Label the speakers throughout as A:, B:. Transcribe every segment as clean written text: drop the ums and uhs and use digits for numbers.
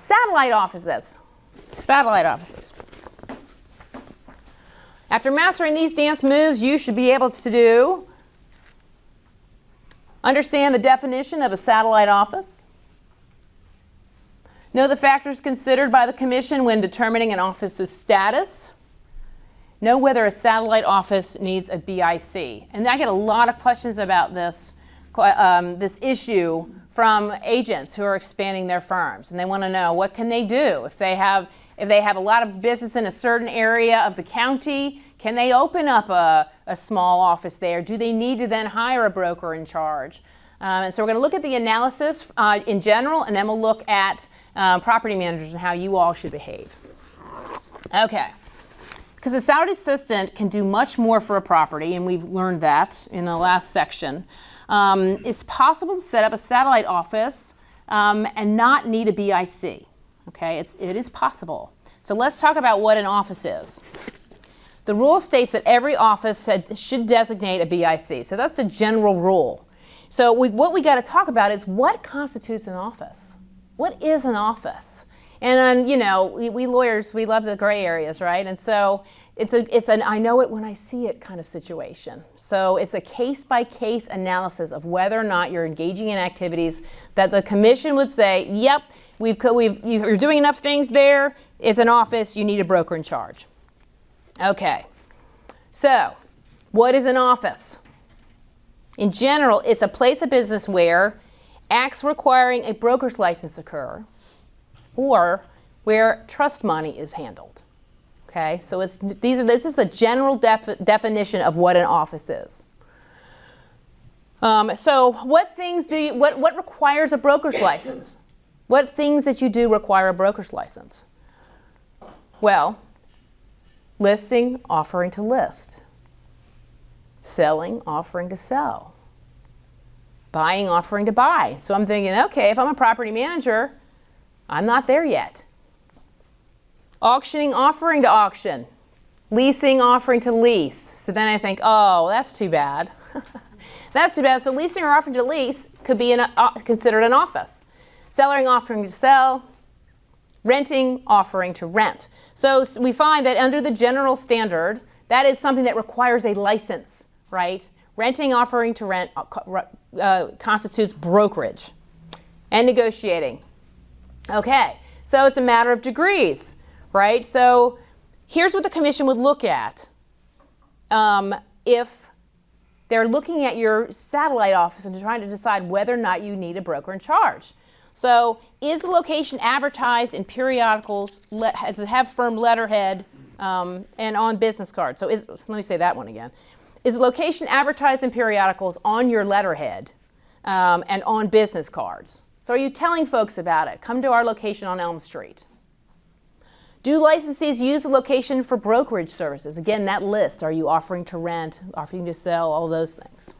A: Satellite offices. Satellite offices. After mastering these dance moves, you should be able to understand the definition of a satellite office. Know the factors considered by the Commission when determining an office's status. Know whether a satellite office needs a BIC. And I get a lot of questions about this issue from agents who are expanding their firms. And they want to know, what can they do? If they have a lot of business in a certain area of the county, can they open up a small office there? Do they need to then hire a broker in charge? And so we're going to look at the analysis in general, and then we'll look at property managers and how you all should behave. Okay. Because a salaried assistant can do much more for a property, and we've learned that in the last section. It's possible to set up a satellite office and not need a BIC. Okay, it is possible. So let's talk about what an office is. The rule states that every office should designate a BIC. So that's the general rule. So what we got to talk about is what constitutes an office. What is an office? And we lawyers, we love the gray areas, right? And so it's an I know it when I see it kind of situation. So it's a case-by-case analysis of whether or not you're engaging in activities that the Commission would say, yep, you're doing enough things there, it's an office, you need a broker in charge. Okay, so what is an office? In general, it's a place of business where acts requiring a broker's license occur, or where trust money is handled. Okay, so this is the general definition of what an office is. So what things what requires a broker's license? What things that you do require a broker's license? Well, listing, offering to list. Selling, offering to sell. Buying, offering to buy. So I'm thinking, okay, if I'm a property manager, I'm not there yet. Auctioning, offering to auction. Leasing, offering to lease. So then I think, oh, that's too bad. That's too bad. So leasing or offering to lease could be considered an office. Selling, offering to sell. Renting, offering to rent. So we find that under the general standard, that is something that requires a license, right? Renting, offering to rent constitutes brokerage. And negotiating. Okay, so it's a matter of degrees, right? So here's what the Commission would look at if they're looking at your satellite office and trying to decide whether or not you need a broker in charge. So is the location advertised in periodicals, does it have firm letterhead, and on business cards? So let me say that one again. Is the location advertised in periodicals on your letterhead and on business cards? So are you telling folks about it? Come to our location on Elm Street. Do licensees use the location for brokerage services? Again, that list. Are you offering to rent, offering to sell, all those things?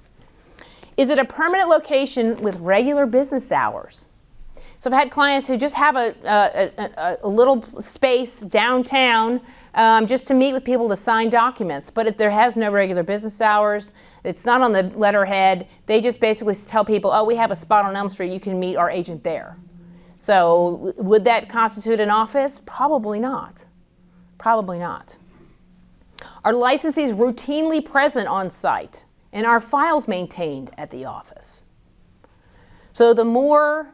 A: Is it a permanent location with regular business hours? So I've had clients who just have a little space downtown just to meet with people to sign documents. But if there has no regular business hours, it's not on the letterhead, they just basically tell people, oh, we have a spot on Elm Street, you can meet our agent there. So would that constitute an office? Probably not. Probably not. Are licensees routinely present on site? And are files maintained at the office? So the more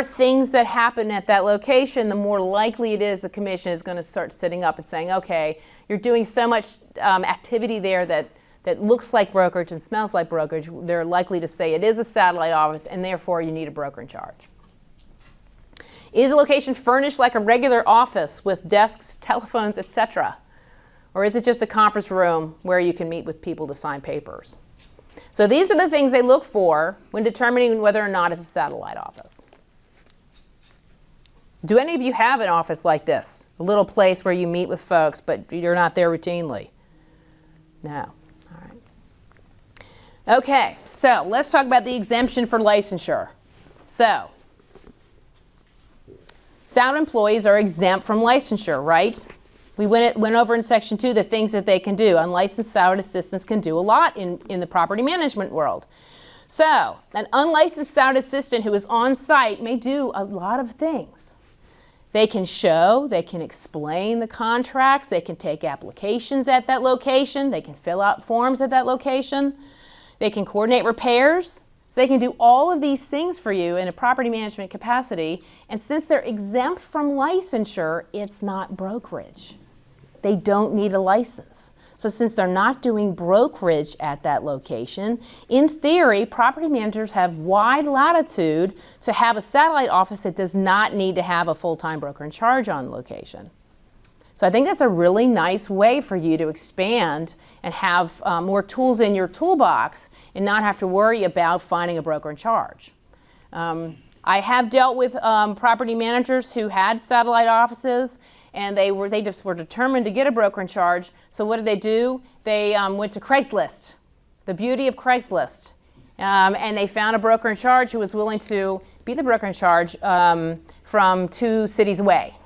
A: things that happen at that location, the more likely it is the Commission is going to start sitting up and saying, okay, you're doing so much activity there that looks like brokerage and smells like brokerage. They're likely to say it is a satellite office and therefore you need a broker in charge. Is the location furnished like a regular office with desks, telephones, etc.? Or is it just a conference room where you can meet with people to sign papers? So these are the things they look for when determining whether or not it's a satellite office. Do any of you have an office like this? A little place where you meet with folks, but you're not there routinely? No. All right. Okay, so let's talk about the exemption for licensure. So, sound employees are exempt from licensure, right? We went over in section 2 the things that they can do. Unlicensed salaried assistants can do a lot in the property management world. So, an unlicensed salaried assistant who is on site may do a lot of things. They can show, they can explain the contracts, they can take applications at that location, they can fill out forms at that location, they can coordinate repairs. So they can do all of these things for you in a property management capacity, and since they're exempt from licensure, it's not brokerage. They don't need a license. So since they're not doing brokerage at that location, in theory, property managers have wide latitude to have a satellite office that does not need to have a full-time broker in charge on location. So I think that's a really nice way for you to expand and have more tools in your toolbox and not have to worry about finding a broker in charge. I have dealt with property managers who had satellite offices, and they just were determined to get a broker in charge. So what did they do? They went to Craigslist, the beauty of Craigslist. And they found a broker in charge who was willing to be the broker in charge from 2 cities away.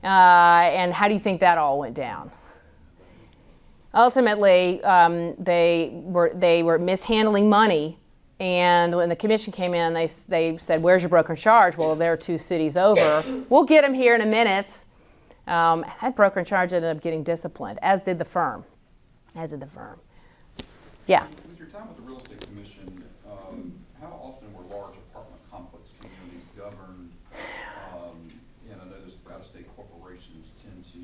A: And how do you think that all went down? Ultimately, they were mishandling money. And when the commission came in, they said, where's your broker in charge? Well, they're 2 cities over. We'll get him here in a minute. That broker in charge ended up getting disciplined, as did the firm. Yeah.
B: With your time with the Real Estate Commission, how often were large apartment complex communities governed? And I know those out-of-state corporations tend to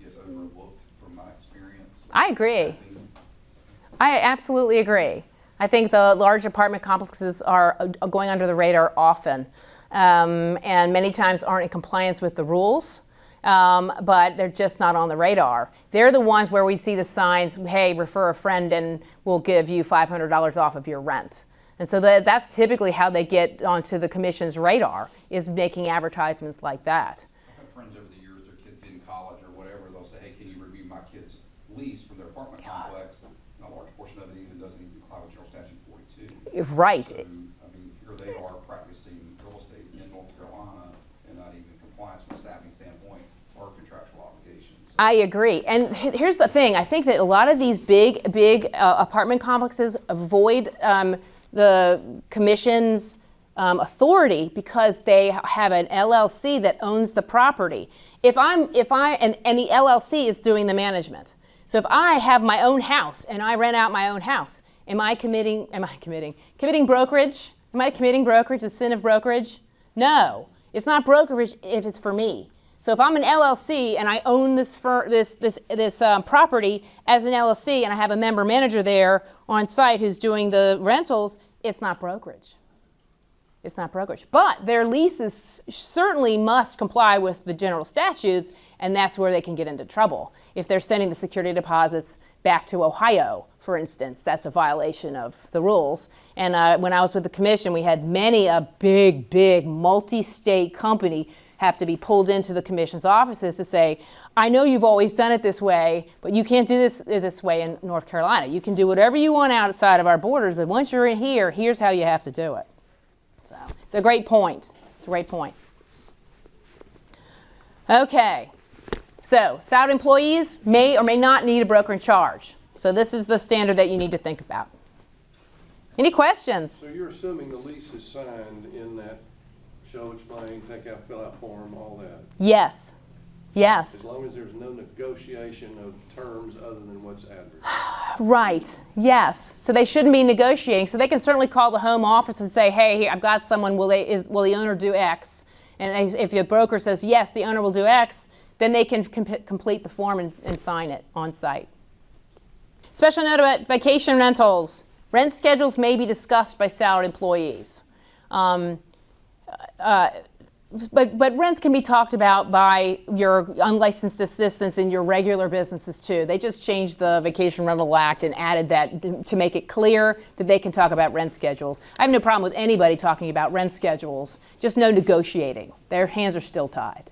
B: get overlooked from my experience.
A: I agree. I absolutely agree. I think the large apartment complexes are going under the radar often, and many times aren't in compliance with the rules, but they're just not on the radar. They're the ones where we see the signs, hey, refer a friend and we'll give you $500 off of your rent. And so that's typically how they get onto the commission's radar, is making advertisements like that.
B: I've had friends over the years, their kids in college or whatever, they'll say, hey, can you review my kid's lease from their apartment complex? And a large portion of it even doesn't even comply with General Statute 42.
A: Right.
B: So, I mean, here they are practicing real estate in North Carolina and not even in compliance from a staffing standpoint or contractual obligations.
A: I agree. And here's the thing. I think that a lot of these big apartment complexes avoid the commission's authority because they have an LLC that owns the property. And the LLC is doing the management. So if I have my own house and I rent out my own house, am I committing brokerage? Am I committing brokerage, the sin of brokerage? No, it's not brokerage if it's for me. So if I'm an LLC and I own this property as an LLC and I have a member manager there on site who's doing the rentals, it's not brokerage. It's not brokerage. But their leases certainly must comply with the general statutes, and that's where they can get into trouble. If they're sending the security deposits back to Ohio, for instance, that's a violation of the rules. And when I was with the commission, we had many a big multi-state company have to be pulled into the commission's offices to say, I know you've always done it this way, but you can't do this way in North Carolina. You can do whatever you want outside of our borders, but once you're in here, here's how you have to do it. So it's a great point. It's a great point. Okay. So salaried employees may or may not need a broker in charge. So this is the standard that you need to think about. Any questions?
C: So you're assuming the lease is signed in that show, explain, take out, fill out form, all that?
A: Yes. Yes.
C: As long as there's no negotiation of terms other than what's addressed.
A: Right. Yes. So they shouldn't be negotiating. So they can certainly call the home office and say, hey, here, I've got someone, will the owner do X? And if the broker says, yes, the owner will do X, then they can complete the form and sign it on site. Special note about vacation rentals. Rent schedules may be discussed by salaried employees. But rents can be talked about by your unlicensed assistants in your regular businesses too. They just changed the Vacation Rental Act and added that to make it clear that they can talk about rent schedules. I have no problem with anybody talking about rent schedules, just no negotiating. Their hands are still tied.